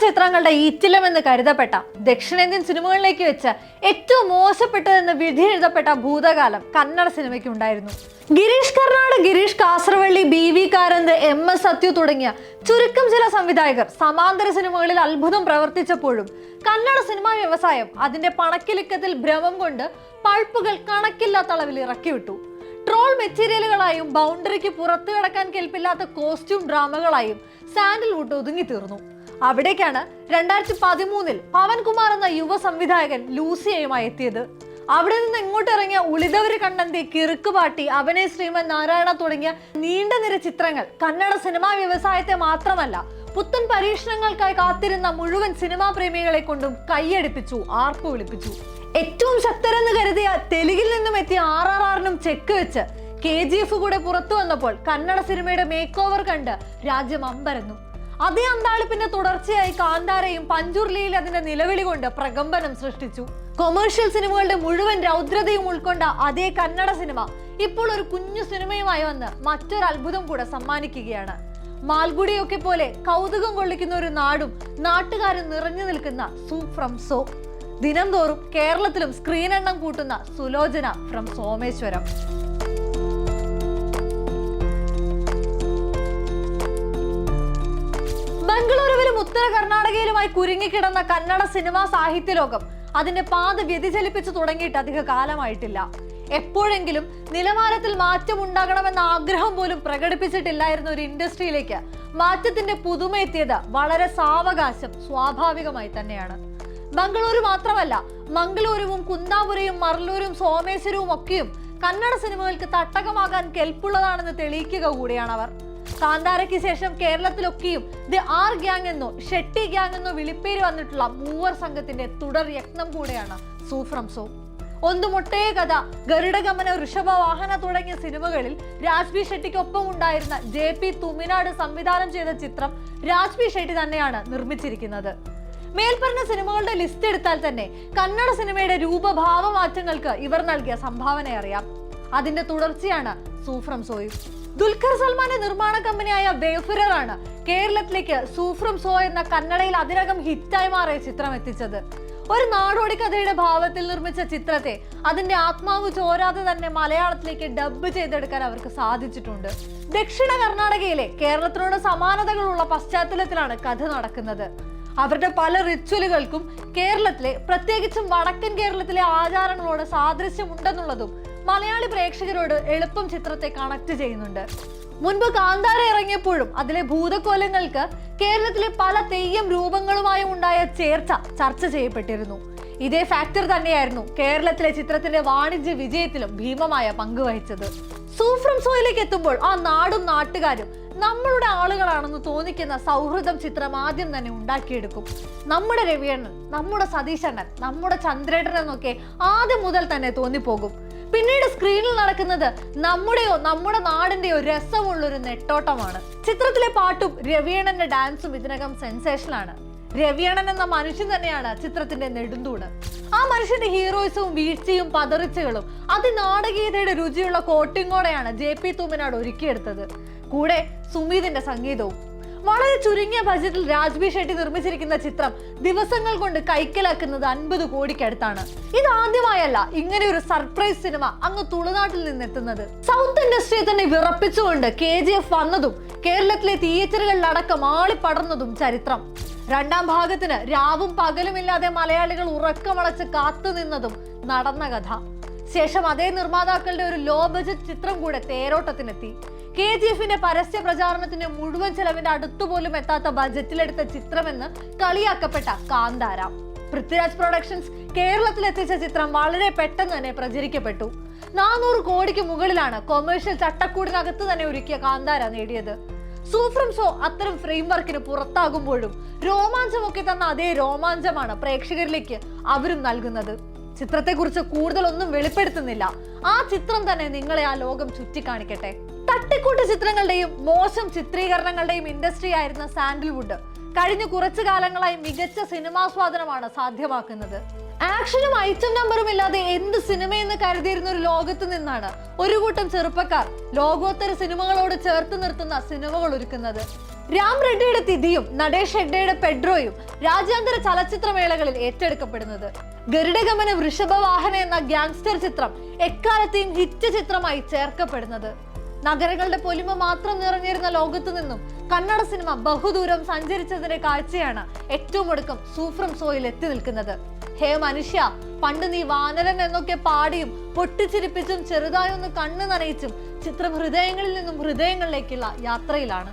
ചിത്രങ്ങളുടെ ഈറ്റിലം എന്ന് കരുതപ്പെട്ട ദക്ഷിണേന്ത്യൻ സിനിമകളിലേക്ക് വെച്ച് ഏറ്റവും മോശപ്പെട്ടതെന്ന് വിധി എഴുതപ്പെട്ട ഭൂതകാലം കന്നഡ സിനിമയ്ക്ക് ഉണ്ടായിരുന്നു. ഗിരീഷ് കർണാട്, ഗിരീഷ് കാസർവള്ളി, BV കാരന്ത്, MS സത്യു തുടങ്ങിയ ചുരുക്കം ചില സംവിധായകർ സമാന്തര സിനിമകളിൽ അത്ഭുതം പ്രവർത്തിച്ചപ്പോഴും കന്നഡ സിനിമാ വ്യവസായം അതിന്റെ പണക്കിലുക്കത്തിൽ ഭ്രമം കൊണ്ട് പൾപ്പുകൾ കണക്കില്ലാത്ത അളവിൽ ഇറക്കിവിട്ടു. ട്രോൾ മെറ്റീരിയലുകളായും ബൗണ്ടറിക്ക് പുറത്തു കടക്കാൻ കെൽപ്പില്ലാത്ത കോസ്റ്റ്യൂം ഡ്രാമകളായും സാൻഡൽവുഡ് ഒതുങ്ങിത്തീർന്നു. അവിടേക്കാണ് 2013 പവൻകുമാർ എന്ന യുവ സംവിധായകൻ ലൂസിയയുമായി എത്തിയത്. അവിടെ നിന്ന് ഇങ്ങോട്ട് ഇറങ്ങിയ ഉളിതവര് കണ്ണന്തി, കിറുക്കുപാട്ടി, അഭിനയ ശ്രീമൻ നാരായണ തുടങ്ങിയ നീണ്ട നിര ചിത്രങ്ങൾ കന്നഡ സിനിമാ വ്യവസായത്തെ മാത്രമല്ല പുത്തൻ പരീക്ഷണങ്ങൾക്കായി കാത്തിരുന്ന മുഴുവൻ സിനിമാ പ്രേമികളെ കൊണ്ടും കൈയടിപ്പിച്ചു, ആർപ്പ് വിളിപ്പിച്ചു. ഏറ്റവും ശക്തരെന്ന് കരുതിയ തെലുങ്കിൽ നിന്നും എത്തിയ RRRനും ചെക്ക് വെച്ച് KGF കൂടെ പുറത്തു വന്നപ്പോൾ കന്നഡ സിനിമയുടെ മേക്ക് ഓവർ കണ്ട് രാജ്യം അമ്പരന്നു. അതേ അന്താളിപ്പിന്റെ തുടർച്ചയായി കാന്താരയും പഞ്ചുർലിയിൽ അതിന്റെ നിലവിളി കൊണ്ട് പ്രകമ്പനം സൃഷ്ടിച്ചു. കൊമേഴ്ഷ്യൽ സിനിമകളുടെ മുഴുവൻ രൗദ്രതയും ഉൾക്കൊണ്ട അതേ കന്നഡ സിനിമ ഇപ്പോൾ ഒരു കുഞ്ഞു സിനിമയുമായി വന്ന് മറ്റൊരു അത്ഭുതം കൂടെ സമ്മാനിക്കുകയാണ്. മാൽഗുഡിയൊക്കെ പോലെ കൗതുകം കൊള്ളിക്കുന്ന ഒരു നാടും നാട്ടുകാരും നിറഞ്ഞു നിൽക്കുന്ന സൂ ഫ്രം സോ. ദിനം തോറും കേരളത്തിലും സ്ക്രീൻ എണ്ണം കൂട്ടുന്ന സുലോചന ഫ്രം സോമേശ്വരം. ബംഗളൂരുവിലും ഉത്തര കർണാടകയിലുമായി കുരുങ്ങിക്കിടന്ന കന്നഡ സിനിമാ സാഹിത്യ ലോകം അതിന്റെ പാത വ്യതിചലിപ്പിച്ചു തുടങ്ങിയിട്ട് അധിക കാലമായിട്ടില്ല. എപ്പോഴെങ്കിലും നിലവാരത്തിൽ മാറ്റം ഉണ്ടാകണമെന്ന ആഗ്രഹം പോലും പ്രകടിപ്പിച്ചിട്ടില്ലായിരുന്ന ഒരു ഇൻഡസ്ട്രിയിലേക്ക് മാറ്റത്തിന്റെ പുതുമ എത്തിയത് വളരെ സാവകാശം, സ്വാഭാവികമായി തന്നെയാണ്. ബംഗളൂരു മാത്രമല്ല, മംഗളൂരുവും കുന്താപുരയും മർലൂരും സോമേശ്വരവും ഒക്കെയും കന്നഡ സിനിമകൾക്ക് തട്ടകമാകാൻ കെൽപ്പുള്ളതാണെന്ന് തെളിയിക്കുക കൂടിയാണ് അവർ. കാന്താരയ്ക്ക് ശേഷം കേരളത്തിലൊക്കെയും ദി ആർ ഗ്യാങ് എന്നോ ഷെട്ടി ഗ്യാങ് എന്നോ വിളിപ്പേര് വന്നിട്ടുള്ള മൂവർ സംഘത്തിന്റെ തുടർ യത്നം കൂടെയാണ് സൂ ഫ്രം സോ. ഒന്നുമൊട്ടേ കഥ, ഗരുഡഗമന, ഋഷഭവാഹന തുടങ്ങിയ സിനിമകളിൽ രാജ്ബി ഷെട്ടിക്കൊപ്പം ഉണ്ടായിരുന്ന JP തുമിനാട് സംവിധാനം ചെയ്ത ചിത്രം രാജ്ബി ഷെട്ടി തന്നെയാണ് നിർമ്മിച്ചിരിക്കുന്നത്. മേൽപ്പറഞ്ഞ സിനിമകളുടെ ലിസ്റ്റ് എടുത്താൽ തന്നെ കന്നഡ സിനിമയുടെ രൂപഭാവ മാറ്റങ്ങൾക്ക് ഇവർ നൽകിയ സംഭാവന അറിയാം. അതിന്റെ തുടർച്ചയാണ് സൂ ഫ്രം സോയും. ദുൽഖർ സൽമാന്റെ നിർമ്മാണ കമ്പനിയായ വേഫിറർ ആണ് കേരളത്തിലേക്ക് സൂ ഫ്രം സോ എന്ന കന്നഡയിൽ അതിനകം ഹിറ്റായി മാറിയ ചിത്രം എത്തിച്ചത്. ഒരു നാടോടി കഥയുടെ ഭാവത്തിൽ നിർമ്മിച്ച ചിത്രത്തെ അതിന്റെ ആത്മാവ് ചോരാതെ തന്നെ മലയാളത്തിലേക്ക് ഡബ് ചെയ്തെടുക്കാൻ അവർക്ക് സാധിച്ചിട്ടുണ്ട്. ദക്ഷിണ കർണാടകയിലെ കേരളത്തിനോട് സമാനതകളുള്ള പശ്ചാത്തലത്തിലാണ് കഥ നടക്കുന്നത്. അവരുടെ പല റിച്വലുകൾക്കും കേരളത്തിലെ, പ്രത്യേകിച്ചും വടക്കൻ കേരളത്തിലെ ആചാരങ്ങളോട് സാദൃശ്യമുണ്ടെന്നുള്ളതും മലയാളി പ്രേക്ഷകരോട് എളുപ്പം ചിത്രത്തെ കണക്ട് ചെയ്യുന്നുണ്ട്. മുൻപ് കാന്താര ഇറങ്ങിയപ്പോഴും അതിലെ ഭൂതക്കോലങ്ങൾക്ക് കേരളത്തിലെ പല തെയ്യം രൂപങ്ങളുമായും ഉണ്ടായ ചേർച്ച ചർച്ച ചെയ്യപ്പെട്ടിരുന്നു. ഇതേ ഫാക്ടർ തന്നെയായിരുന്നു കേരളത്തിലെ ചിത്രത്തിന്റെ വാണിജ്യ വിജയത്തിലും ഭീമമായ പങ്ക് വഹിച്ചത്. സൂ ഫ്രം സോയിലേക്ക് എത്തുമ്പോൾ ആ നാടും നാട്ടുകാരും നമ്മളുടെ ആളുകളാണെന്ന് തോന്നിക്കുന്ന സൗഹൃദം ചിത്രം ആദ്യം തന്നെ ഉണ്ടാക്കിയെടുക്കും. നമ്മുടെ രവിയണ്ണൻ, നമ്മുടെ സതീശണ്ണൻ, നമ്മുടെ ചന്ദ്രേട്ടൻ എന്നൊക്കെ ആദ്യം മുതൽ തന്നെ തോന്നിപ്പോകും. പിന്നീട് സ്ക്രീനിൽ നടക്കുന്നത് നമ്മുടെയോ നമ്മുടെ നാടിന്റെയോ രസമുള്ളൊരു നെട്ടോട്ടമാണ്. ചിത്രത്തിലെ പാട്ടും രവിയണ്ണന്റെ ഡാൻസും ഇതിനകം സെൻസേഷനാണ്. രവിയണ്ണൻ എന്ന മനുഷ്യൻ തന്നെയാണ് ചിത്രത്തിന്റെ നെടുന്തൂണ്. ആ മനുഷ്യന്റെ ഹീറോയിസവും വീഴ്ചയും പതറിച്ചകളും അതിനാടകീയതയുടെ രുചിയുള്ള കോട്ടിങ്ങോടെയാണ് JP തുമിനാട് ഒരുക്കിയെടുത്തത്. കൂടെ സുമീതിന്റെ സംഗീതവും. വളരെ ചുരുങ്ങിയ ബജറ്റിൽ രാജ്ബി ഷെട്ടി നിർമ്മിച്ചിരിക്കുന്ന ചിത്രം ദിവസങ്ങൾ കൊണ്ട് കൈക്കലാക്കുന്നത് 50 കോടിക്കടുത്താണ്. ഇത് ആദ്യമായല്ല ഇങ്ങനെ ഒരു സർപ്രൈസ് സിനിമ അങ്ങ് തുളുനാട്ടിൽ നിന്നെത്തുന്നത്. സൗത്ത് ഇൻഡസ്ട്രിയെ തന്നെ വിറപ്പിച്ചുകൊണ്ട് KGF വന്നതും കേരളത്തിലെ തിയേറ്ററുകളിലടക്കം ആളിപ്പടർന്നതും ചരിത്രം. രണ്ടാം ഭാഗത്തിന് രാവും പകലുമില്ലാതെ മലയാളികൾ ഉറക്കമളച്ച് കാത്തുനിന്നതും നടന്ന കഥ. ശേഷം അതേ നിർമ്മാതാക്കളുടെ ഒരു ലോ ബജറ്റ് ചിത്രം കൂടെ തേരോട്ടത്തിനെത്തി. KGFന്റെ പരസ്യ പ്രചാരണത്തിന്റെ മുഴുവൻ ചെലവിന്റെ അടുത്തുപോലും എത്താത്ത ബജറ്റിലെടുത്ത ചിത്രമെന്ന് കളിയാക്കപ്പെട്ട കാന്താര. പൃഥ്വിരാജ് പ്രൊഡക്ഷൻസ് കേരളത്തിലെത്തിച്ച ചിത്രം വളരെ പെട്ടെന്ന് തന്നെ പ്രചരിക്കപ്പെട്ടു. 400 കോടിക്ക് മുകളിലാണ് കൊമേഴ്ഷ്യൽ ചട്ടക്കൂടിനകത്ത് തന്നെ ഒരുക്കിയ കാന്താര നേടിയത്. സൂ ഫ്രം സോ അത്തരം ഫ്രെയിം വർക്കിന് പുറത്താകുമ്പോഴും രോമാഞ്ചമൊക്കെ തന്ന അതേ രോമാഞ്ചമാണ് പ്രേക്ഷകരിലേക്ക് അവരും നൽകുന്നത്. ചിത്രത്തെക്കുറിച്ച് കൂടുതലൊന്നും വെളിപ്പെടുത്തുന്നില്ല. ആ ചിത്രം തന്നെ നിങ്ങളെ ആ ലോകം ചുറ്റിക്കാണിക്കട്ടെ. തട്ടിക്കൂട്ട് ചിത്രങ്ങളുടെയും മോശം ചിത്രീകരണങ്ങളുടെയും ഇൻഡസ്ട്രി ആയിരുന്ന സാൻഡൽവുഡ് കഴിഞ്ഞ കുറച്ചു കാലങ്ങളായി മികച്ച സിനിമാസ്വാദനമാണ് സാധ്യമാക്കുന്നത്. ആക്ഷനും ഐറ്റം നമ്പറും ഇല്ലാതെ എന്ത് സിനിമയെന്ന് കരുതിയിരുന്ന ഒരു ലോകത്ത് നിന്നാണ് ഒരു കൂട്ടം ചെറുപ്പക്കാർ ലോകോത്തര സിനിമകളോട് ചേർത്ത് നിർത്തുന്ന സിനിമകൾ ഒരുക്കുന്നത്. രാം റെഡ്ഡിയുടെ തിഥിയും നടേഷ് ഹെഗ്ഡെയുടെ പെഡ്രോയും രാജ്യാന്തര ചലച്ചിത്രമേളകളിൽ ഏറ്റെടുക്കപ്പെടുന്നത്. ഗരുഡഗമന വൃഷഭവാഹന എന്ന ഗ്യാങ്സ്റ്റർ ചിത്രം എക്കാലത്തെയും ഹിറ്റ് ചിത്രമായി ചേർക്കപ്പെടുന്നത്. നഗരങ്ങളുടെ പൊലിമ മാത്രം നിറഞ്ഞിരുന്ന ലോകത്തു നിന്നും കന്നഡ സിനിമ ബഹുദൂരം സഞ്ചരിച്ചതിന്റെ കാഴ്ചയാണ് ഏറ്റവും ഒടുക്കം സൂഫ്രം ഷോയിൽ എത്തി നിൽക്കുന്നത്. ഹേ മനുഷ്യ, പണ്ട് നീ വാനരൻ എന്നൊക്കെ പാടിയും പൊട്ടിച്ചിരിപ്പിച്ചും ചെറുതായൊന്ന് കണ്ണു നനയിച്ചും ചിത്രം ഹൃദയങ്ങളിൽ നിന്നും ഹൃദയങ്ങളിലേക്കുള്ള യാത്രയിലാണ്.